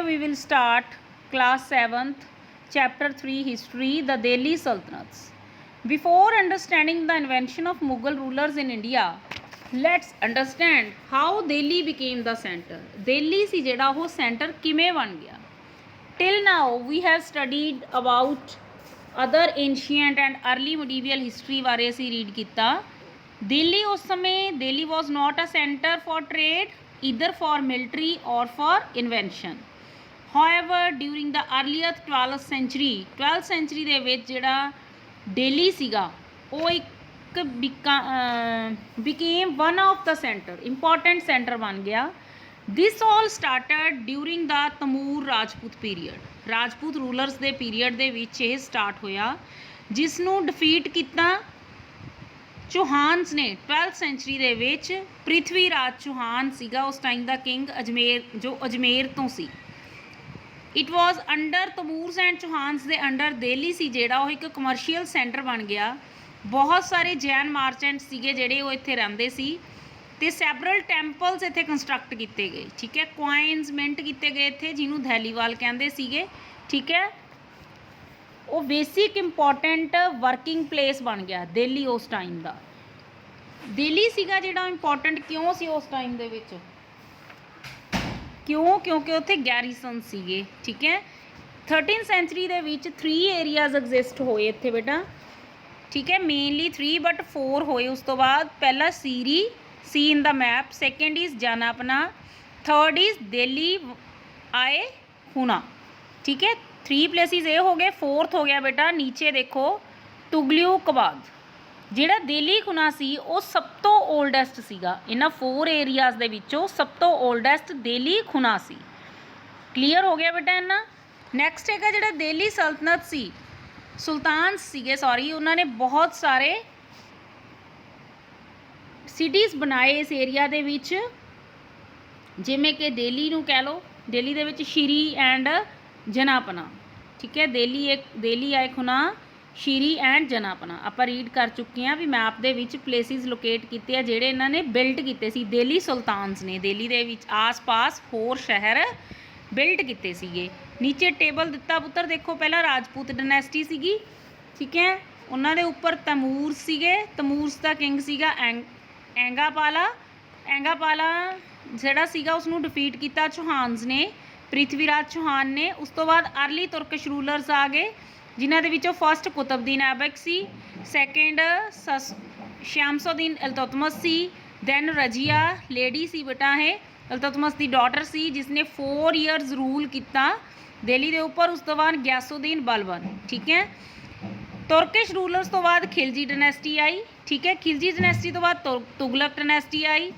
We will start class 7th, chapter 3, history, the Delhi Sultanates. Before understanding the invention of Mughal rulers in India, let's understand how Delhi became the center. Delhi ਸੀ ਜਿਹੜਾ ਉਹ center ਕਿਵੇਂ ਬਣ ਗਿਆ. Till now we have studied about other ancient and early medieval history ਬਾਰੇ ਅਸੀਂ read ਕੀਤਾ. Delhi ਉਸ ਸਮੇਂ Delhi was not a center for trade, either for military or for invention. However, during the earlier 12th century ਦੇ ਵਿੱਚ ਜਿਹੜਾ Delhi ਸੀਗਾ ਉਹ ਇੱਕ became one of the center, important center ਬਣ ਗਿਆ. This all started during the Tamur Rajput period. Rajput rulers ਦੇ period ਦੇ ਵਿੱਚ ਇਹ start ਹੋਇਆ, ਜਿਸ ਨੂੰ defeat ਕੀਤਾ ਚੌਹਾਨਸ ਨੇ 12th century ਦੇ ਵਿੱਚ. ਪ੍ਰਿਥਵੀ ਰਾਜ ਚੌਹਾਨ ਸੀਗਾ ਉਸ ਟਾਈਮ ਦਾ ਕਿੰਗ, ਜੋ ਅਜਮੇਰ ਤੋਂ ਸੀ. ਇਟ ਵਾਜ਼ ਅੰਡਰ ਤਮੂਰਸ ਐਂਡ ਚੌਹਾਨਸ ਦੇ ਅੰਡਰ ਦਿੱਲੀ ਸੀ ਜਿਹੜਾ ਉਹ ਇੱਕ ਕਮਰਸ਼ੀਅਲ ਸੈਂਟਰ ਬਣ ਗਿਆ. ਬਹੁਤ ਸਾਰੇ ਜੈਨ ਮਾਰਚੈਂਟ ਸੀਗੇ ਜਿਹੜੇ ਉਹ ਇੱਥੇ ਰਹਿੰਦੇ ਸੀ ਅਤੇ ਸੈਵਰਲ ਟੈਂਪਲਸ ਇੱਥੇ ਕੰਸਟਰਕਟ ਕੀਤੇ ਗਏ. ਠੀਕ ਹੈ, ਕੁਆਇਨਸ ਮਿੰਟ ਕੀਤੇ ਗਏ ਇੱਥੇ, ਜਿਹਨੂੰ ਥੈਲੀਵਾਲ ਕਹਿੰਦੇ ਸੀਗੇ. ਠੀਕ ਹੈ, ਉਹ ਬੇਸਿਕ ਇੰਪੋਰਟੈਂਟ ਵਰਕਿੰਗ ਪਲੇਸ ਬਣ ਗਿਆ ਦਿੱਲੀ ਉਸ ਟਾਈਮ ਦਾ. ਦਿੱਲੀ ਸੀਗਾ ਜਿਹੜਾ ਇੰਪੋਰਟੈਂਟ ਕਿਉਂ ਸੀ ਉਸ ਟਾਈਮ ਦੇ ਵਿੱਚ? ਕਿਉਂਕਿ ਉੱਥੇ ਗੈਰੀਸਨ ਸੀਗੇ. ਠੀਕ ਹੈ, 13th century ਦੇ ਵਿੱਚ 3 ਏਰੀਆਜ਼ ਐਗਜ਼ਿਸਟ ਹੋਏ ਇੱਥੇ ਬੇਟਾ. ਠੀਕ ਹੈ, ਮੇਨਲੀ 3 ਬਟ 4 ਹੋਏ ਉਸ ਤੋਂ ਬਾਅਦ. ਪਹਿਲਾ ਸੀਰੀ ਸੀ in the map, second is Jahanpanah, third is Delhi ਆਏ ਹੁਣਾ. ਠੀਕ ਹੈ, 3 places ਇਹ ਹੋ ਗਏ. 4th ਹੋ ਗਿਆ ਬੇਟਾ ਨੀਚੇ ਦੇਖੋ ਤੁਗਲਿਊਕਬਾਦ. ਜਿਹੜਾ ਦਿੱਲੀ ਖੁਨਾ ਸੀ ਉਹ ਸਭ ਤੋਂ ਓਲਡੈਸਟ ਸੀਗਾ ਇਹਨਾਂ 4 ਏਰੀਆਜ਼ ਦੇ ਵਿੱਚੋਂ. ਸਭ ਤੋਂ ਓਲਡੈਸਟ ਦਿੱਲੀ ਖੁਨਾ ਸੀ. ਕਲੀਅਰ ਹੋ ਗਿਆ ਬੇਟਾ ਇਹਨਾਂ. ਨੈਕਸਟ ਹੈਗਾ ਜਿਹੜਾ ਦਿੱਲੀ ਸਲਤਨਤ ਸੀ, ਸੁਲਤਾਨ ਸੀਗੇ ਉਹਨਾਂ ਨੇ ਬਹੁਤ ਸਾਰੇ ਸਿਟੀਜ਼ ਬਣਾਏ ਇਸ ਏਰੀਆ ਦੇ ਵਿੱਚ, ਜਿਵੇਂ ਕਿ ਦਿੱਲੀ ਨੂੰ ਕਹਿ ਲਓ. ਦਿੱਲੀ ਦੇ ਵਿੱਚ ਸ਼੍ਰੀ ਐਂਡ ਜਨਾਪਨਾ. ਠੀਕ ਹੈ, ਦਿੱਲੀ ਆਏ ਖੁਨਾ, ਸ਼੍ਰੀ ਐਂਡ ਜਨਾਪਨਾ ਆਪਾਂ ਰੀਡ ਕਰ ਚੁੱਕੇ ਹਾਂ ਵੀ ਮੈਪ ਦੇ ਵਿੱਚ ਪਲੇਸਿਸ ਲੋਕੇਟ ਕੀਤੇ ਆ ਜਿਹੜੇ ਇਹਨਾਂ ਨੇ ਬਿਲਟ ਕੀਤੇ ਸੀ ਦਿੱਲੀ ਸੁਲਤਾਨਸ ਨੇ. ਦਿੱਲੀ ਦੇ ਵਿੱਚ ਆਸ-ਪਾਸ ਹੋਰ ਸ਼ਹਿਰ ਬਿਲਟ ਕੀਤੇ ਸੀਗੇ. ਨੀਚੇ ਟੇਬਲ ਦਿੱਤਾ ਪੁੱਤਰ ਦੇਖੋ. ਪਹਿਲਾਂ ਰਾਜਪੂਤ ਡਾਇਨੈਸਟੀ ਸੀਗੀ. ਠੀਕ ਹੈ, ਉਹਨਾਂ ਦੇ ਉੱਪਰ ਤੈਮੂਰ ਸੀਗੇ. ਤੈਮੂਰਸ ਦਾ ਕਿੰਗ ਸੀਗਾ ਐਂਗਾਪਾਲਾ ਜਿਹੜਾ ਸੀਗਾ ਉਸਨੂੰ ਡਿਫੀਟ ਕੀਤਾ ਚੌਹਾਨਸ ਨੇ, ਪ੍ਰਿਥਵੀ ਰਾਜ ਚੌਹਾਨ ਨੇ. ਉਸ ਤੋਂ ਬਾਅਦ ਅਰਲੀ ਤੁਰਕਿਸ਼ ਰੂਲਰਸ ਆ ਗਏ, ਜਿਨ੍ਹਾਂ ਦੇ ਵਿੱਚੋਂ ਫਸਟ ਕੁਤਬਦੀਨ ਐਬਕ ਸੀ, ਸੈਕਿੰਡ ਸ਼ਮਸੁਦੀਨ ਇਲਤੁਤਮਸ ਸੀ, ਦੈਨ ਰਜੀਆ ਲੇਡੀ ਸੀ ਬੇਟਾ, ਇਹ ਇਲਤੁਤਮਸ ਦੀ ਡਾਟਰ ਸੀ ਜਿਸ ਨੇ 4 years ਰੂਲ ਕੀਤਾ ਦਿੱਲੀ ਦੇ ਉੱਪਰ. ਉਸ ਤੋਂ ਬਾਅਦ ਗਿਆਸੁਦੀਨ ਬਲਬਨ. ਠੀਕ ਹੈ, ਤੁਰਕਿਸ਼ ਰੂਲਰਸ ਤੋਂ ਬਾਅਦ ਖਿਲਜੀ ਡਾਇਨੈਸਟੀ ਆਈ. ਠੀਕ ਹੈ, ਖਿਲਜੀ ਡਾਇਨੈਸਟੀ ਤੋਂ ਬਾਅਦ ਤੁਗਲਕ ਡਾਇਨੈਸਟੀ ਆਈ.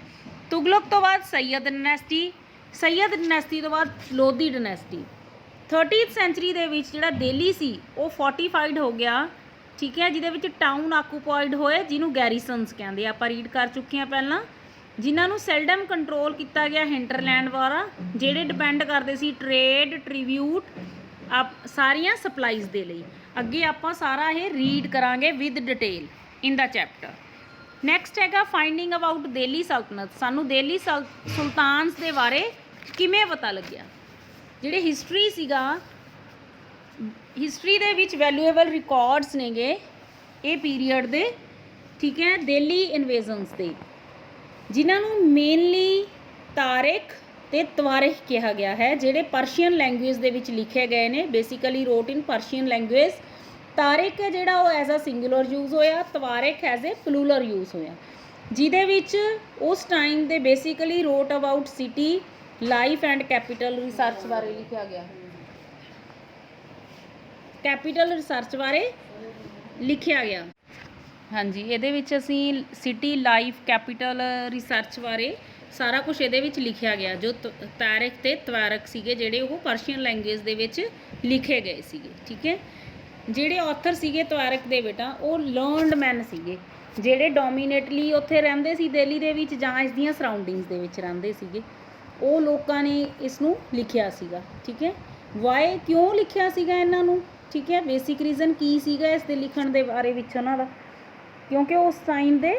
ਤੁਗਲਕ ਤੋਂ ਬਾਅਦ ਸੈਯਦ ਡਾਇਨੈਸਟੀ ਤੋਂ ਬਾਅਦ ਲੋਧੀ ਡਾਇਨੈਸਟੀ. 13th century ਦੇ ਵਿੱਚ ਜਿਹੜਾ ਦਿੱਲੀ ਸੀ ਉਹ ਫੋਰਟੀਫਾਈਡ ਹੋ ਗਿਆ. ਠੀਕ ਹੈ, ਜਿਹਦੇ ਵਿੱਚ ਟਾਊਨ ਆਕੂਪਾਈਡ ਹੋਏ ਜਿਹਨੂੰ ਗੈਰੀਸਨਸ ਕਹਿੰਦੇ, ਆਪਾਂ ਰੀਡ ਕਰ ਚੁੱਕੇ ਹਾਂ ਪਹਿਲਾਂ, ਜਿਨ੍ਹਾਂ ਨੂੰ ਸੈਲਡਮ ਕੰਟਰੋਲ ਕੀਤਾ ਗਿਆ ਹਿੰਟਰਲੈਂਡ ਦੁਆਰਾ, ਜਿਹੜੇ ਡਿਪੈਂਡ ਕਰਦੇ ਸੀ ਟਰੇਡ, ਟ੍ਰਿਬਿਊਟ, ਸਾਰੀਆਂ ਸਪਲਾਈਜ਼ ਦੇ ਲਈ. ਅੱਗੇ ਆਪਾਂ ਸਾਰਾ ਇਹ ਰੀਡ ਕਰਾਂਗੇ with detail in the chapter. Next ਹੈਗਾ ਫਾਈਂਡਿੰਗ ਅਬਾਊਟ ਦਿੱਲੀ ਸਲਤਨਤ. ਸਾਨੂੰ ਦਿੱਲੀ ਸੁਲਤਾਨਸ ਦੇ ਬਾਰੇ ਕਿਵੇਂ ਪਤਾ ਲੱਗਿਆ? ਜਿਹੜੇ ਹਿਸਟਰੀ ਸੀਗਾ, ਹਿਸਟਰੀ ਦੇ ਵਿੱਚ ਵੈਲਿਊਏਬਲ ਰਿਕਾਰਡਸ ਨੇਗੇ ਇਹ ਪੀਰੀਅਡ ਦੇ. ਠੀਕ ਹੈ, ਦਿੱਲੀ ਇਨਵੇਜ਼ਨਸ ਦੇ, ਜਿਨ੍ਹਾਂ ਨੂੰ ਮੇਨਲੀ ਤਾਰਿਖ ਅਤੇ ਤਵਾਰਿਖ ਕਿਹਾ ਗਿਆ ਹੈ, ਜਿਹੜੇ ਪਰਸ਼ੀਅਨ ਲੈਂਗੁਏਜ ਦੇ ਵਿੱਚ ਲਿਖੇ ਗਏ ਨੇ. Basically wrote in Persian language. ਤਾਰਿਖ ਹੈ ਜਿਹੜਾ ਉਹ ਐਜ਼ ਅ ਸਿੰਗੂਲਰ ਯੂਜ਼ ਹੋਇਆ, ਤਵਾਰਿਖ ਐਜ਼ ਏ ਪਲੂਰਲ ਯੂਜ਼ ਹੋਇਆ, ਜਿਹਦੇ ਵਿੱਚ ਉਸ ਟਾਈਮ ਦੇ basically wrote about city life and capital research ਬਾਰੇ ਲਿਖਿਆ ਗਿਆ. ਕੈਪੀਟਲ ਰਿਸਰਚ ਬਾਰੇ ਲਿਖਿਆ ਗਿਆ. ਹਾਂਜੀ, ਇਹਦੇ ਵਿੱਚ ਅਸੀਂ ਸਿਟੀ ਲਾਈਫ ਕੈਪੀਟਲ ਰਿਸਰਚ ਬਾਰੇ ਸਾਰਾ ਕੁਝ ਇਹਦੇ ਵਿੱਚ ਲਿਖਿਆ ਗਿਆ. ਜੋ ਤਾਰਿਖ ਅਤੇ ਤਵਾਰਿਖ ਸੀਗੇ ਜਿਹੜੇ ਉਹ ਪਰਸ਼ੀਅਨ ਲੈਂਗੁਏਜ ਦੇ ਵਿੱਚ ਲਿਖੇ ਗਏ ਸੀਗੇ. ਠੀਕ ਹੈ, ਜਿਹੜੇ ਆਥਰ ਸੀਗੇ ਤਵਾਰਿਖ ਦੇ ਬੇਟਾ ਉਹ ਲਰਨਡ ਮੈਨ ਸੀਗੇ, ਜਿਹੜੇ ਡੋਮੀਨੇਟਲੀ ਉੱਥੇ ਰਹਿੰਦੇ ਸੀ ਦਿੱਲੀ ਦੇ ਵਿੱਚ ਜਾਂ ਇਸ ਦੀਆਂ ਸਰਾਊਂਡਿੰਗਸ ਦੇ ਵਿੱਚ ਰਹਿੰਦੇ ਸੀਗੇ. ਉਹ ਲੋਕਾਂ ਨੇ ਇਸ ਨੂੰ ਲਿਖਿਆ ਸੀਗਾ. ਠੀਕ ਹੈ, ਵਾਈ ਕਿਉਂ ਲਿਖਿਆ ਸੀਗਾ ਇਹਨਾਂ ਨੂੰ? ਠੀਕ ਹੈ, ਬੇਸਿਕ ਰੀਜ਼ਨ ਕੀ ਸੀਗਾ ਇਸ ਦੇ ਲਿਖਣ ਦੇ ਬਾਰੇ ਵਿੱਚ ਉਹਨਾਂ ਦਾ? ਕਿਉਂਕਿ ਉਸ ਟਾਈਮ ਦੇ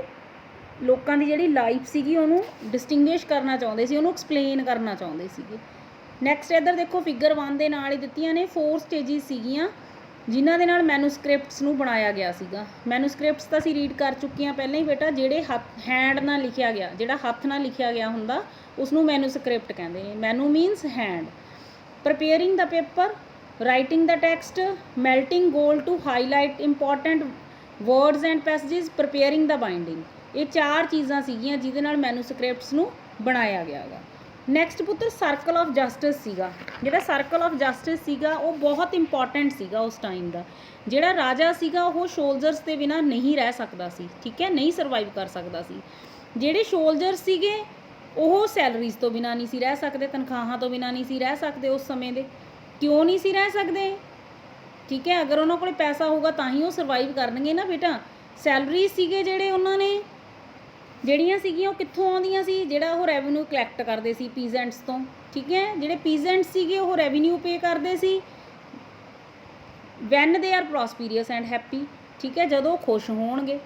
ਲੋਕਾਂ ਦੀ ਜਿਹੜੀ ਲਾਈਫ ਸੀਗੀ ਉਹਨੂੰ ਡਿਸਟਿੰਗੁਇਸ਼ ਕਰਨਾ ਚਾਹੁੰਦੇ ਸੀ, ਉਹਨੂੰ ਐਕਸਪਲੇਨ ਕਰਨਾ ਚਾਹੁੰਦੇ ਸੀਗੇ. ਨੈਕਸਟ ਇੱਧਰ ਦੇਖੋ ਫਿਗਰ 1 ਦੇ ਨਾਲ ਹੀ ਦਿੱਤੀਆਂ ਨੇ 4 ਸਟੇਜਿਸ ਸੀਗੀਆਂ ਜਿਨ੍ਹਾਂ ਦੇ ਨਾਲ ਮੈਨੂਸਕ੍ਰਿਪਟਸ ਨੂੰ ਬਣਾਇਆ ਗਿਆ ਸੀਗਾ। ਮੈਨੂਸਕ੍ਰਿਪਟਸ ਤਾਂ ਅਸੀਂ ਰੀਡ ਕਰ ਚੁੱਕੇ ਹਾਂ ਪਹਿਲਾਂ ਹੀ ਬੇਟਾ, ਜਿਹੜੇ ਹੈਂਡ ਨਾਲ ਲਿਖਿਆ ਗਿਆ, ਜਿਹੜਾ ਹੱਥ ਨਾਲ ਲਿਖਿਆ ਗਿਆ ਹੁੰਦਾ ਉਸ ਨੂੰ ਮੈਨੂਸਕ੍ਰਿਪਟ ਕਹਿੰਦੇ ਨੇ। Manu means hand. Preparing the paper, writing the text, melting gold to highlight important words and passages, preparing the binding. ਇਹ 4 ਚੀਜ਼ਾਂ ਸੀਗੀਆਂ ਜਿਹਦੇ ਨਾਲ ਮੈਨੂਸਕ੍ਰਿਪਟਸ ਨੂੰ ਬਣਾਇਆ ਗਿਆ ਗਾ। ਨੈਕਸਟ ਪੁੱਤਰ ਸਰਕਲ ਆਫ ਜਸਟਿਸ ਸੀਗਾ। ਜਿਹੜਾ ਸਰਕਲ ਆਫ ਜਸਟਿਸ ਸੀਗਾ ਉਹ ਬਹੁਤ ਇੰਪੋਰਟੈਂਟ ਸੀਗਾ ਉਸ ਟਾਈਮ ਦਾ। ਜਿਹੜਾ ਰਾਜਾ ਸੀਗਾ ਉਹ ਸੋਲਜਰਸ ਦੇ ਬਿਨਾਂ ਨਹੀਂ ਰਹਿ ਸਕਦਾ ਸੀ, ਠੀਕ ਹੈ, ਨਹੀਂ ਸਰਵਾਈਵ ਕਰ ਸਕਦਾ ਸੀ। ਜਿਹੜੇ ਸੋਲਜਰਸ ਸੀਗੇ ਉਹ ਸੈਲਰੀਜ਼ ਤੋਂ ਬਿਨਾਂ ਨਹੀਂ ਸੀ ਰਹਿ ਸਕਦੇ, ਤਨਖਾਹਾਂ ਤੋਂ ਬਿਨਾਂ ਨਹੀਂ ਸੀ ਰਹਿ ਸਕਦੇ ਉਸ ਸਮੇਂ ਦੇ। ਕਿਉਂ ਨਹੀਂ ਸੀ ਰਹਿ ਸਕਦੇ? ਠੀਕ ਹੈ, ਅਗਰ ਉਹਨਾਂ ਕੋਲ ਪੈਸਾ ਹੋਊਗਾ ਤਾਂ ਹੀ ਉਹ ਸਰਵਾਈਵ ਕਰਨਗੇ ਨਾ ਬੇਟਾ। ਸੈਲਰੀਜ਼ ਸੀਗੇ ਜਿਹੜੇ ਉਹਨਾਂ ਨੇ ਜਿਹੜੀਆਂ ਸੀਗੀਆਂ ਉਹ ਕਿੱਥੋਂ ਆਉਂਦੀਆਂ ਸੀ? ਜਿਹੜਾ ਉਹ ਰੈਵਨਿਊ ਕਲੈਕਟ ਕਰਦੇ ਸੀ ਪੀਜ਼ੈਂਟਸ ਤੋਂ, ਠੀਕ ਹੈ। ਜਿਹੜੇ ਪੀਜ਼ੈਂਟਸ ਸੀਗੇ ਉਹ ਰੈਵਨਿਊ ਪੇ ਕਰਦੇ ਸੀ when they are prosperous and happy, ਠੀਕ ਹੈ, ਜਦੋਂ ਉਹ ਖੁਸ਼ ਹੋਣਗੇ।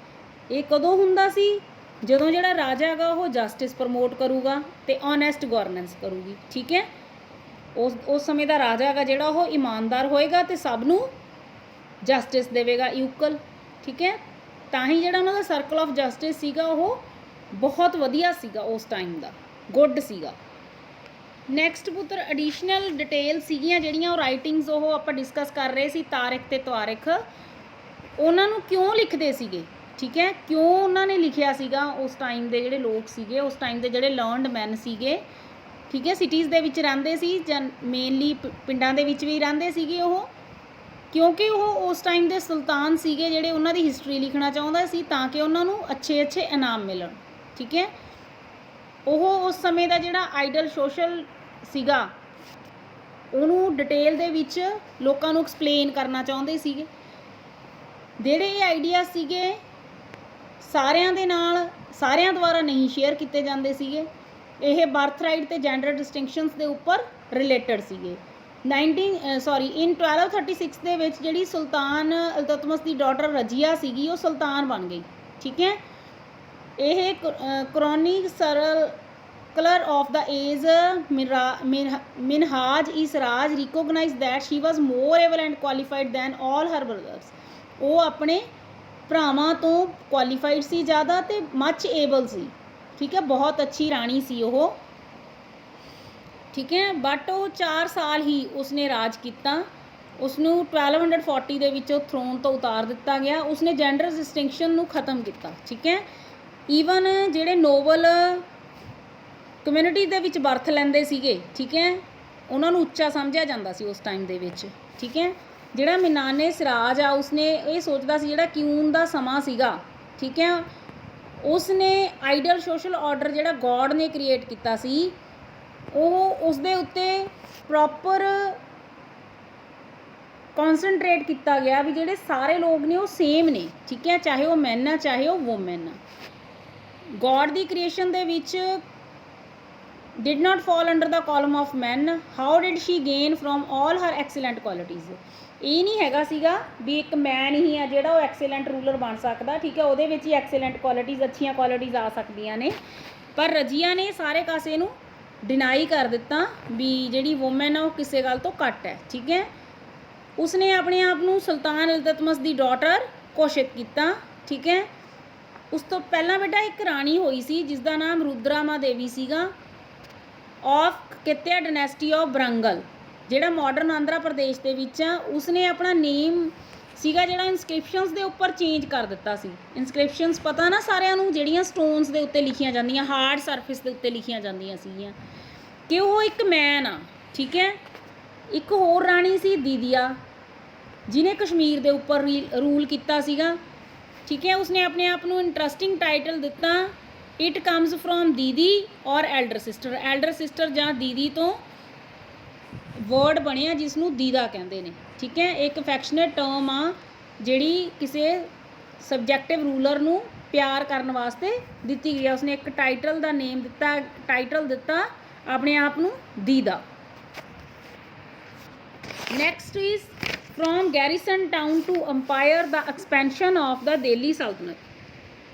ਇਹ ਕਦੋਂ ਹੁੰਦਾ ਸੀ? ਜਦੋਂ ਜਿਹੜਾ ਰਾਜਾ ਹੈਗਾ ਉਹ ਜਸਟਿਸ ਪ੍ਰਮੋਟ ਕਰੂਗਾ ਅਤੇ ਓਨੈਸਟ ਗਵਰਨੈਂਸ ਕਰੂਗੀ, ਠੀਕ ਹੈ। ਉਸ ਸਮੇਂ ਦਾ ਰਾਜਾ ਹੈਗਾ ਜਿਹੜਾ ਉਹ ਇਮਾਨਦਾਰ ਹੋਏਗਾ ਅਤੇ ਸਭ ਨੂੰ ਜਸਟਿਸ ਦੇਵੇਗਾ ਇਕੁਅਲ, ਠੀਕ ਹੈ। ਤਾਂ ਹੀ ਜਿਹੜਾ ਉਹਨਾਂ ਦਾ ਸਰਕਲ ਆਫ ਜਸਟਿਸ ਸੀਗਾ ਉਹ ਬਹੁਤ ਵਧੀਆ ਸੀਗਾ ਉਸ ਟਾਈਮ ਦਾ, ਗੁੱਡ ਸੀਗਾ। ਨੈਕਸਟ ਪੁੱਤਰ ਐਡੀਸ਼ਨਲ ਡਿਟੇਲ ਸੀਗੀਆਂ ਜਿਹੜੀਆਂ ਉਹ ਰਾਈਟਿੰਗਸ ਉਹ ਆਪਾਂ ਡਿਸਕਸ ਕਰ ਰਹੇ ਸੀ, ਤਾਰਿਕ ਅਤੇ ਤੁਆਰਿਖ। ਉਹਨਾਂ ਨੂੰ ਕਿਉਂ ਲਿਖਦੇ ਸੀਗੇ, ਠੀਕ ਹੈ, ਕਿਉਂ ਉਹਨਾਂ ਨੇ ਲਿਖਿਆ ਸੀਗਾ? ਉਸ ਟਾਈਮ ਦੇ ਜਿਹੜੇ ਲੋਕ ਸੀਗੇ, ਉਸ ਟਾਈਮ ਦੇ ਜਿਹੜੇ ਲਰਨਡ ਮੈਨ ਸੀਗੇ, ਠੀਕ ਹੈ, ਸਿਟੀਜ਼ ਦੇ ਵਿੱਚ ਰਹਿੰਦੇ ਸੀ ਜਾਂ ਮੇਨਲੀ ਪਿੰਡਾਂ ਦੇ ਵਿੱਚ ਵੀ ਰਹਿੰਦੇ ਸੀਗੇ ਉਹ, ਕਿਉਂਕਿ ਉਹ ਉਸ ਟਾਈਮ ਦੇ ਸੁਲਤਾਨ ਸੀਗੇ ਜਿਹੜੇ ਉਹਨਾਂ ਦੀ ਹਿਸਟਰੀ ਲਿਖਣਾ ਚਾਹੁੰਦਾ ਸੀ ਤਾਂ ਕਿ ਉਹਨਾਂ ਨੂੰ ਅੱਛੇ ਅੱਛੇ ਇਨਾਮ ਮਿਲਣ, ਠੀਕ ਹੈ। ਉਹ ਉਸ ਸਮੇਂ ਦਾ ਜਿਹੜਾ ਆਈਡਲ ਸੋਸ਼ਲ ਸੀਗਾ ਉਹਨੂੰ ਡਿਟੇਲ ਦੇ ਵਿੱਚ ਲੋਕਾਂ ਨੂੰ ਐਕਸਪਲੇਨ ਕਰਨਾ ਚਾਹੁੰਦੇ ਸੀਗੇ। ਜਿਹੜੇ ਇਹ ਆਈਡੀਆ ਸੀਗੇ ਸਾਰਿਆਂ ਦੇ ਨਾਲ, ਸਾਰਿਆਂ ਦੁਆਰਾ ਨਹੀਂ ਸ਼ੇਅਰ ਕੀਤੇ ਜਾਂਦੇ ਸੀਗੇ। ਇਹ ਬਰਥ ਰਾਈਟ ਅਤੇ ਜੈਂਡਰ ਡਿਸਟਿੰਕਸ਼ਨਸ ਦੇ ਉੱਪਰ ਰਿਲੇਟਡ ਸੀਗੇ। ਇਨ 1236 ਦੇ ਵਿੱਚ ਜਿਹੜੀ ਸੁਲਤਾਨ ਇਲਤੁਤਮਸ ਦੀ ਡਾਟਰ ਰਜੀਆ ਸੀਗੀ ਉਹ ਸੁਲਤਾਨ ਬਣ ਗਈ, ਠੀਕ ਹੈ। ਇਹ chronicler of the age Minhaj Siraj recognise that she was more able and qualified than all her brothers. ਉਹ ਆਪਣੇ ਭਰਾਵਾਂ ਤੋਂ ਕੁਆਲੀਫਾਈਡ ਸੀ ਜ਼ਿਆਦਾ ਅਤੇ ਮੱਚ ਏਬਲ ਸੀ, ਠੀਕ ਹੈ, ਬਹੁਤ ਅੱਛੀ ਰਾਣੀ ਸੀ ਉਹ, ਠੀਕ ਹੈ। ਬਟ ਉਹ 4 ਸਾਲ ਹੀ ਉਸਨੇ ਰਾਜ ਕੀਤਾ। ਉਸਨੂੰ 1240 ਦੇ ਵਿੱਚ ਉਹ ਥਰੋਨ ਤੋਂ ਉਤਾਰ ਦਿੱਤਾ ਗਿਆ। ਉਸਨੇ ਜੈਂਡਰ ਡਿਸਟਿੰਕਸ਼ਨ ਨੂੰ ਖ਼ਤਮ ਕੀਤਾ, ਠੀਕ ਹੈ। ਈਵਨ ਜਿਹੜੇ ਨੋਬਲ ਕਮਿਊਨਿਟੀ ਦੇ ਵਿੱਚ ਬਰਥ ਲੈਂਦੇ ਸੀਗੇ, ਠੀਕ ਹੈ, ਉਹਨਾਂ ਨੂੰ ਉੱਚਾ ਸਮਝਿਆ ਜਾਂਦਾ ਸੀ ਉਸ ਟਾਈਮ ਦੇ ਵਿੱਚ, ਠੀਕ ਹੈ। ਜਿਹੜਾ ਮਿਨਾਨੇ ਸਿਰਾਜ ਆ ਉਸਨੇ ਇਹ ਸੋਚਦਾ ਸੀ ਜਿਹੜਾ ਕਿਊਨ ਦਾ ਸਮਾਂ ਸੀਗਾ, ਠੀਕ ਹੈ, ਉਸਨੇ ਆਈਡਲ ਸੋਸ਼ਲ ਆਰਡਰ ਜਿਹੜਾ ਗੋਡ ਨੇ ਕ੍ਰੀਏਟ ਕੀਤਾ ਸੀ ਉਹ ਉਸਦੇ ਉੱਤੇ ਪ੍ਰੋਪਰ ਕੌਨਸਨਟਰੇਟ ਕੀਤਾ ਗਿਆ ਵੀ ਜਿਹੜੇ ਸਾਰੇ ਲੋਕ ਨੇ ਉਹ ਸੇਮ ਨੇ, ਠੀਕ ਹੈ, ਚਾਹੇ ਉਹ ਮੈਨ ਆ ਚਾਹੇ ਉਹ ਵੂਮੈਨ ਆ। ਗੋਡ ਦੀ ਕ੍ਰੀਏਸ਼ਨ ਦੇ ਵਿੱਚ did not fall under the column of men. How did she gain from all her excellent qualities? ਇਹ ਨਹੀਂ ਹੈਗਾ ਸੀਗਾ ਵੀ ਇੱਕ ਮੈਨ ਹੀ ਆ ਜਿਹੜਾ ਉਹ ਐਕਸੈਲੈਂਟ ਰੂਲਰ ਬਣ ਸਕਦਾ, ਠੀਕ ਹੈ, ਉਹਦੇ ਵਿੱਚ ਹੀ ਐਕਸੈਲੈਂਟ ਕੁਆਲਿਟੀਜ਼, ਅੱਛੀਆਂ ਕੁਆਲਿਟੀਜ਼ ਆ ਸਕਦੀਆਂ ਨੇ। ਪਰ ਰਜੀਆ ਨੇ ਸਾਰੇ ਕਾਸੇ ਨੂੰ ਡਿਨਾਈ ਕਰ ਦਿੱਤਾ ਵੀ ਜਿਹੜੀ ਵੂਮੈਨ ਆ ਉਹ ਕਿਸੇ ਗੱਲ ਤੋਂ ਘੱਟ ਹੈ, ਠੀਕ ਹੈ। ਉਸਨੇ ਆਪਣੇ ਆਪ ਨੂੰ ਸੁਲਤਾਨ ਇਲਤੁਤਮਸ ਦੀ ਡਾਟਰ ਘੋਸ਼ਿਤ ਕੀਤਾ, ਠੀਕ ਹੈ। ਉਸ ਤੋਂ ਪਹਿਲਾਂ ਬੇਟਾ ਇੱਕ ਰਾਣੀ ਹੋਈ ਸੀ ਜਿਸ ਦਾ ਨਾਮ ਰੁਦਰਾਮਾ ਦੇਵੀ ਸੀਗਾ, ਆਫ ਕਿਤਿਆ ਡਾਇਨੈਸਟੀ ਆਫ ਬਰੰਗਲ, ਜਿਹੜਾ ਮਾਡਰਨ ਆਂਧਰਾ ਪ੍ਰਦੇਸ਼ ਦੇ ਵਿੱਚ ਆ। ਉਸਨੇ ਆਪਣਾ ਨੇਮ ਸੀਗਾ ਜਿਹੜਾ ਇਨਸਕ੍ਰਿਪਸ਼ਨਸ ਦੇ ਉੱਪਰ ਚੇਂਜ ਕਰ ਦਿੱਤਾ ਸੀ। ਇਨਸਕ੍ਰਿਪਸ਼ਨਸ ਪਤਾ ਨਾ ਸਾਰਿਆਂ ਨੂੰ, ਜਿਹੜੀਆਂ ਸਟੋਨਸ ਦੇ ਉੱਤੇ ਲਿਖੀਆਂ ਜਾਂਦੀਆਂ, ਹਾਰਡ ਸਰਫੇਸ ਦੇ ਉੱਤੇ ਲਿਖੀਆਂ ਜਾਂਦੀਆਂ ਸੀਗੀਆਂ ਕਿ ਉਹ ਇੱਕ ਮੈਨ ਆ, ਠੀਕ ਹੈ। ਇੱਕ ਹੋਰ ਰਾਣੀ ਸੀ ਦੀਦੀਆ ਜਿਹਨੇ ਕਸ਼ਮੀਰ ਦੇ ਉੱਪਰ ਰੂਲ ਕੀਤਾ ਸੀਗਾ, ਠੀਕ ਹੈ। ਉਸਨੇ ਆਪਣੇ ਆਪ ਨੂੰ ਇੰਟਰਸਟਿੰਗ ਟਾਈਟਲ ਦਿੱਤਾ, ਇਟ ਕਮਸ ਫਰੋਮ ਦੀਦੀ ਔਰ ਐਲਡਰ ਸਿਸਟਰ। ਐਲਡਰ ਸਿਸਟਰ ਜਾਂ ਦੀਦੀ ਤੋਂ ਵਰਡ ਬਣਿਆ ਜਿਸ ਨੂੰ ਦੀਦਾ ਕਹਿੰਦੇ ਨੇ, ਠੀਕ ਹੈ। ਇੱਕ ਅਫੈਕਸ਼ਨੇਟ ਟਰਮ ਆ ਜਿਹੜੀ ਕਿਸੇ ਸਬਜੈਕਟਿਵ ਰੂਲਰ ਨੂੰ ਪਿਆਰ ਕਰਨ ਵਾਸਤੇ ਦਿੱਤੀ ਗਈ ਆ। ਉਸਨੇ ਇੱਕ ਟਾਈਟਲ ਦਾ ਨੇਮ ਦਿੱਤਾ, ਟਾਈਟਲ ਦਿੱਤਾ ਆਪਣੇ ਆਪ ਨੂੰ ਦੀਦਾ। Next is from garrison town to empire the expansion of the Delhi sultanate.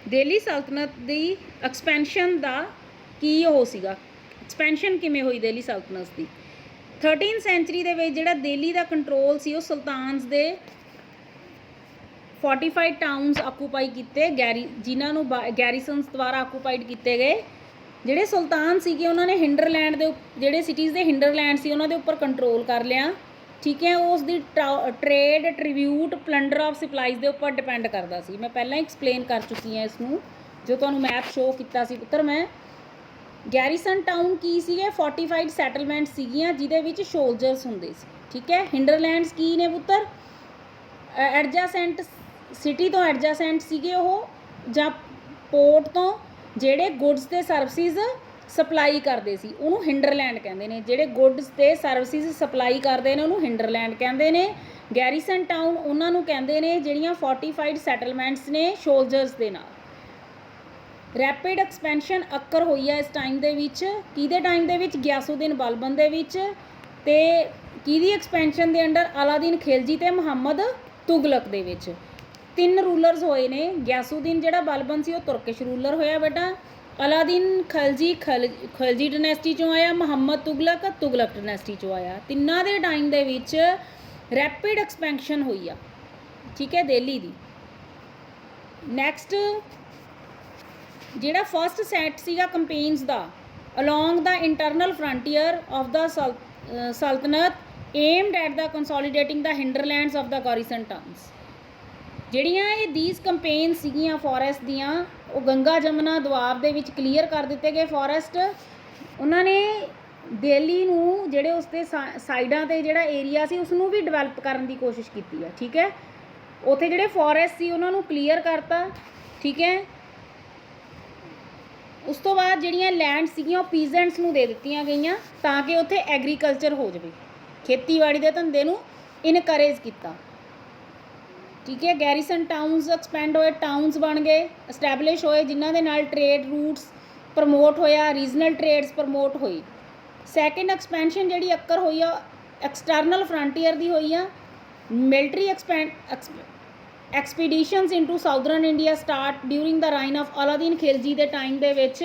Delhi ਸਲਤਨਤ ਦੀ ਐਕਸਪੈਂਸ਼ਨ ਦਾ ਕੀ ਉਹ ਸੀਗਾ, ਐਕਸਪੈਂਸ਼ਨ ਕਿਵੇਂ ਹੋਈ ਦਿੱਲੀ ਸਲਤਨਤ ਦੀ? 13 ਸੈਂਚਰੀ ਦੇ ਵਿੱਚ ਜਿਹੜਾ ਦਿੱਲੀ ਦਾ ਕੰਟਰੋਲ ਸੀ ਉਹ ਸੁਲਤਾਨਸ ਦੇ ਫੋਰਟੀਫਾਈਡ ਟਾਊਨਸ ਆਕੂਪਾਈ ਕੀਤੇ, ਜਿਨ੍ਹਾਂ ਨੂੰ ਗੈਰੀਸਨਸ ਦੁਆਰਾ ਆਕੂਪਾਈਡ ਕੀਤੇ ਗਏ। ਜਿਹੜੇ ਸੁਲਤਾਨ ਸੀਗੇ ਉਹਨਾਂ ਨੇ ਹਿੰਡਰਲੈਂਡ ਦੇ ਜਿਹੜੇ ਸਿਟੀਜ਼ ਦੇ ਹਿੰਡਰਲੈਂਡ ਸੀ ਉਹਨਾਂ ਦੇ ਉੱਪਰ ਕੰਟਰੋਲ ਕਰ ਲਿਆ, ਠੀਕ ਹੈ। ਉਸ ਦੀ ਟ੍ਰੇਡ, ਟ੍ਰਿਬਿਊਟ, ਪਲੰਡਰ ਆਫ ਸਪਲਾਈਜ਼ ਦੇ ਉੱਪਰ ਡਿਪੈਂਡ ਕਰਦਾ ਸੀ। ਮੈਂ ਪਹਿਲਾਂ ਐਕਸਪਲੇਨ ਕਰ ਚੁੱਕੀ ਹਾਂ ਇਸ ਨੂੰ, ਜੋ ਤੁਹਾਨੂੰ ਮੈਪ ਸ਼ੋਅ ਕੀਤਾ ਸੀ ਪੁੱਤਰ ਮੈਂ। ਗੈਰੀਸਨ ਟਾਊਨ ਕੀ ਸੀਗੇ? ਫੋਰਟੀਫਾਈਡ ਸੈਟਲਮੈਂਟ ਸੀਗੀਆਂ ਜਿਹਦੇ ਵਿੱਚ ਸੋਲਜਰਸ ਹੁੰਦੇ ਸੀ, ਠੀਕ ਹੈ। ਹਿੰਡਰਲੈਂਡਸ ਕੀ ਨੇ ਪੁੱਤਰ? ਐਡਜਾਸੈਂਟ ਸਿਟੀ ਤੋਂ ਐਡਜਾਸੈਂਟ ਸੀਗੇ ਉਹ, ਜਾਂ ਪੋਰਟ ਤੋਂ ਜਿਹੜੇ ਗੁੱਡਸ ਤੇ ਸਰਵਿਸਿਜ਼ ਸਪਲਾਈ ਕਰਦੇ ਸੀ ਉਹਨੂੰ ਹਿੰਡਰਲੈਂਡ ਕਹਿੰਦੇ ਨੇ। ਜਿਹੜੇ ਗੁੱਡਸ ਤੇ ਸਰਵਿਸਿਜ਼ ਸਪਲਾਈ ਕਰਦੇ ਨੇ ਉਹਨੂੰ ਹਿੰਡਰਲੈਂਡ ਕਹਿੰਦੇ ਨੇ। ਗੈਰੀਸਨ ਟਾਊਨ ਉਹਨਾਂ ਨੂੰ ਕਹਿੰਦੇ ਨੇ ਜਿਹੜੀਆਂ ਫੋਰਟੀਫਾਈਡ ਸੈਟਲਮੈਂਟਸ ਨੇ ਸੋਲਜਰਸ ਦੇ ਨਾਲ। ਰੈਪਿਡ ਐਕਸਪੈਂਸ਼ਨ ਅਕਰ ਹੋਈ ਹੈ ਇਸ ਟਾਈਮ ਦੇ ਵਿੱਚ। ਕਿਹਦੇ ਟਾਈਮ ਦੇ ਵਿੱਚ? ਗਿਆਸੁਦੀਨ ਬਲਬਨ ਦੇ ਵਿੱਚ। ਤੇ ਕਿਹਦੀ ਐਕਸਪੈਂਸ਼ਨ ਦੇ ਅੰਡਰ? ਅਲਾਦੀਨ ਖਿਲਜੀ ਤੇ ਮੁਹੰਮਦ ਤੁਗਲਕ ਦੇ ਵਿੱਚ। 3 ਰੂਲਰਸ ਹੋਏ ਨੇ। ਗਿਆਸੁਦੀਨ ਜਿਹੜਾ ਬਲਬਨ ਸੀ ਉਹ ਤੁਰਕਿਸ਼ ਰੂਲਰ ਹੋਇਆ ਬੇਟਾ। ਅਲਾਦੀਨ ਖਲਜੀ ਡਾਇਨੈਸਟੀ ਚੋਂ ਆਇਆ। ਮੁਹੰਮਦ ਤੁਗਲਕ ਡਾਇਨੈਸਟੀ ਚੋਂ ਆਇਆ। ਤਿੰਨਾਂ ਦੇ ਟਾਈਮ ਦੇ ਵਿੱਚ ਰੈਪਿਡ ਐਕਸਪੈਂਸ਼ਨ ਹੋਈ ਆ, ਠੀਕ ਹੈ, ਦਿੱਲੀ ਦੀ। ਨੈਕਸਟ ਜਿਹੜਾ ਫਸਟ ਸੈਟ ਸੀਗਾ ਕੰਪੇਨਸ ਦਾ along the internal frontier of the sultanate aimed at the consolidating the hinterlands of the garrison towns. ਜਿਹੜੀਆਂ ਇਹ ਦੀਸ ਕੰਪੇਨ ਸੀਗੀਆਂ ਫੋਰੈਸਟ ਦੀਆਂ, ਉਹ ਗੰਗਾ ਜਮਨਾ ਦੁਆਬ ਦੇ ਵਿੱਚ ਕਲੀਅਰ ਕਰ ਦਿੱਤੇ ਗਏ ਫੋਰੈਸਟ। ਉਹਨਾਂ ਨੇ ਦਿੱਲੀ ਨੂੰ ਜਿਹੜੇ ਉਸ ਦੇ ਸਾਈਡਾਂ 'ਤੇ ਜਿਹੜਾ ਏਰੀਆ ਸੀ ਉਸ ਨੂੰ ਵੀ ਡਿਵੈਲਪ ਕਰਨ ਦੀ ਕੋਸ਼ਿਸ਼ ਕੀਤੀ ਆ, ਠੀਕ ਹੈ। ਉੱਥੇ ਜਿਹੜੇ ਫੋਰੈਸਟ ਸੀ ਉਹਨਾਂ ਨੂੰ ਕਲੀਅਰ ਕਰਤਾ, ਠੀਕ ਹੈ। ਉਸ ਤੋਂ ਬਾਅਦ ਜਿਹੜੀਆਂ ਲੈਂਡ ਸੀਗੀਆਂ ਉਹ ਪੀਜ਼ੈਂਟਸ ਨੂੰ ਦੇ ਦਿੱਤੀਆਂ ਗਈਆਂ ਤਾਂ ਕਿ ਉੱਥੇ ਐਗਰੀਕਲਚਰ ਹੋ ਜਾਵੇ, ਖੇਤੀਬਾੜੀ ਦੇ ਧੰਦੇ ਨੂੰ ਇਨਕਰੇਜ ਕੀਤਾ, ਠੀਕ ਹੈ। ਗੈਰੀਸਨ ਟਾਊਨਸ ਐਕਸਪੈਂਡ ਹੋਏ, ਟਾਊਨਸ ਬਣ ਗਏ, ਐਸਟੈਬਲਿਸ਼ ਹੋਏ, ਜਿਨ੍ਹਾਂ ਦੇ ਨਾਲ ਟ੍ਰੇਡ ਰੂਟਸ ਪ੍ਰਮੋਟ ਹੋਇਆ, ਰੀਜਨਲ ਟ੍ਰੇਡਸ ਪ੍ਰਮੋਟ ਹੋਈ। ਸੈਕਿੰਡ ਐਕਸਪੈਂਸ਼ਨ ਜਿਹੜੀ ਅਕਰ ਹੋਈ ਆ ਐਕਸਟਰਨਲ ਫਰੰਟੀਅਰ ਦੀ ਹੋਈ ਆ। Military expeditions into southern India start during the reign of Alauddin Khilji ਦੇ ਟਾਈਮ ਦੇ ਵਿੱਚ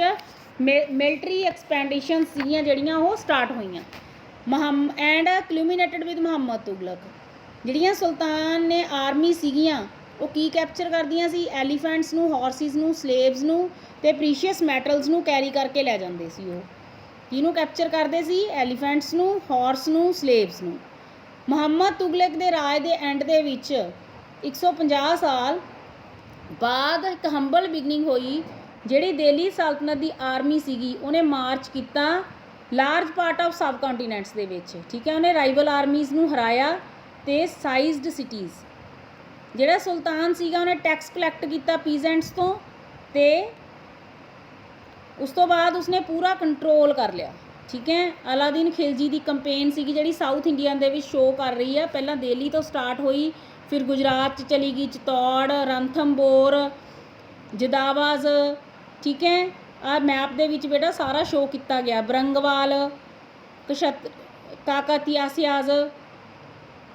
ਮਿਲਟਰੀ ਐਕਸਪੈਂਡੀਸ਼ਨ ਸੀਗੀਆਂ ਜਿਹੜੀਆਂ ਉਹ ਸਟਾਰਟ ਹੋਈਆਂ। And culminated with Muhammad Tughlaq. ਜਿਹੜੀਆਂ ਸੁਲਤਾਨ ਨੇ ਆਰਮੀ ਸੀਗੀਆਂ ਉਹ ਕੀ ਕੈਪਚਰ ਕਰਦੀਆਂ ਸੀ? ਐਲੀਫੈਂਟਸ ਨੂੰ, ਹਾਰਸਿਸ ਨੂੰ, ਸਲੇਵਸ ਨੂੰ ਅਤੇ ਪ੍ਰੀਸ਼ੀਅਸ ਮੈਟਲਸ ਨੂੰ ਕੈਰੀ ਕਰਕੇ ਲੈ ਜਾਂਦੇ ਸੀ। ਉਹ ਕਿਹਨੂੰ ਕੈਪਚਰ ਕਰਦੇ ਸੀ? ਐਲੀਫੈਂਟਸ ਨੂੰ, ਹਾਰਸ ਨੂੰ, ਸਲੇਵਸ ਨੂੰ। ਮੁਹੰਮਦ ਤੁਗਲਕ ਦੇ ਰਾਜ ਦੇ ਐਂਡ ਦੇ ਵਿੱਚ 150 ਸਾਲ ਬਾਅਦ ਇੱਕ ਹੰਬਲ ਬਿਗਨਿੰਗ ਹੋਈ। ਜਿਹੜੀ ਦਿੱਲੀ ਸਲਤਨਤ ਦੀ ਆਰਮੀ ਸੀਗੀ ਉਹਨੇ ਮਾਰਚ ਕੀਤਾ ਲਾਰਜ ਪਾਰਟ ਆਫ ਸਬ ਕੰਟੀਨੈਂਟਸ ਦੇ ਵਿੱਚ, ਠੀਕ ਹੈ। ਉਹਨੇ ਰਾਈਵਲ ਆਰਮੀਜ਼ ਨੂੰ ਹਰਾਇਆ ਅਤੇ ਸਾਈਜ਼ਡ ਸਿਟੀਜ਼। ਜਿਹੜਾ ਸੁਲਤਾਨ ਸੀਗਾ ਉਹਨੇ ਟੈਕਸ ਕਲੈਕਟ ਕੀਤਾ ਪੀਜ਼ੈਂਟਸ ਤੋਂ ਅਤੇ ਉਸ ਤੋਂ ਬਾਅਦ ਉਸਨੇ ਪੂਰਾ ਕੰਟਰੋਲ ਕਰ ਲਿਆ, ਠੀਕ ਹੈ। ਅਲਾਦੀਨ ਖਿਲਜੀ ਦੀ ਕੰਪੇਨ ਸੀਗੀ ਜਿਹੜੀ ਸਾਊਥ ਇੰਡੀਆ ਦੇ ਵਿੱਚ ਸ਼ੋਅ ਕਰ ਰਹੀ ਆ। ਪਹਿਲਾਂ ਦਿੱਲੀ ਤੋਂ ਸਟਾਰਟ ਹੋਈ, ਫਿਰ ਗੁਜਰਾਤ 'ਚ ਚਲੀ ਗਈ, ਚਿਤੌੜ, ਰਣਥੰਭੋਰ, ਜਦਾਵਾਜ਼, ਠੀਕ ਹੈ। ਆਹ ਮੈਪ ਦੇ ਵਿੱਚ ਬੇਟਾ ਸਾਰਾ ਸ਼ੋਅ ਕੀਤਾ ਗਿਆ। ਬਰੰਗਵਾਲ, ਕਾਕਤੀਆਸਿਆਜ਼,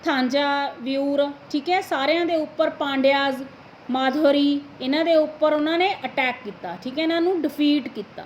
ਥਾਂਜਾਵੂਰ, ਠੀਕ ਹੈ। ਸਾਰਿਆਂ ਦੇ ਉੱਪਰ ਪਾਂਡਿਆਜ਼, ਮਾਧੋਰੀ, ਇਹਨਾਂ ਦੇ ਉੱਪਰ ਉਹਨਾਂ ਨੇ ਅਟੈਕ ਕੀਤਾ, ਠੀਕ ਹੈ, ਇਹਨਾਂ ਨੂੰ ਡਿਫੀਟ ਕੀਤਾ।